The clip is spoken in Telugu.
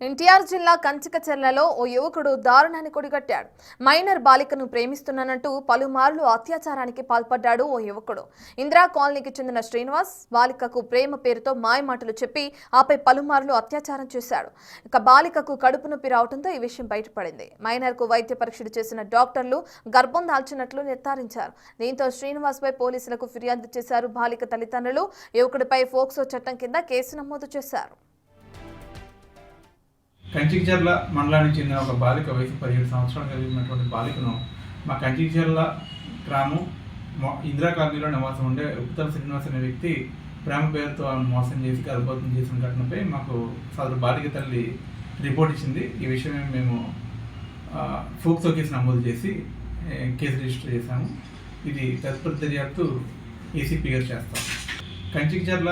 ఎన్టీఆర్ జిల్లా కంచికచర్లలో ఓ యువకుడు దారుణాన్ని కొడిగట్టాడు. మైనర్ బాలికను ప్రేమిస్తున్నానంటూ పలుమార్లు అత్యాచారానికి పాల్పడ్డాడు ఓ యువకుడు. ఇందిరా కాలనీకి చెందిన శ్రీనివాస్ బాలికకు ప్రేమ పేరుతో మాయమాటలు చెప్పి ఆపై పలుమార్లు అత్యాచారం చేశాడు. ఇక బాలికకు కడుపు నొప్పి రావడంతో ఈ విషయం బయటపడింది. మైనర్కు వైద్య పరీక్షలు చేసిన డాక్టర్లు గర్భం దాల్చినట్లు నిర్ధారించారు. దీంతో శ్రీనివాస్ పై పోలీసులకు ఫిర్యాదు చేశారు బాలిక తల్లిదండ్రులు. యువకుడిపై ఫోక్సో చట్టం కింద కేసు నమోదు చేశారు. కంచికచర్ల మండలానికి చెందిన ఒక బాలిక వయసు 17 సంవత్సరాలు కలిగినటువంటి బాలికను మా కంచికచర్ల గ్రామం ఇందిరా కాలనీలో నివాసం ఉండే ఉత్తర శ్రీనివాస్ అనే వ్యక్తి ప్రేమ పేరుతో మోసం చేసి గర్భవతం చేసిన ఘటనపై మాకు సదరు బాలిక తల్లి రిపోర్ట్ ఇచ్చింది. ఈ విషయమే మేము ఫోక్సో కేసు నమోదు చేసి కేసు రిజిస్టర్ చేశాము. ఇది తదుపరి దర్యాప్తు ఏసీపీ గారు చేస్తాం. కంచికచర్ల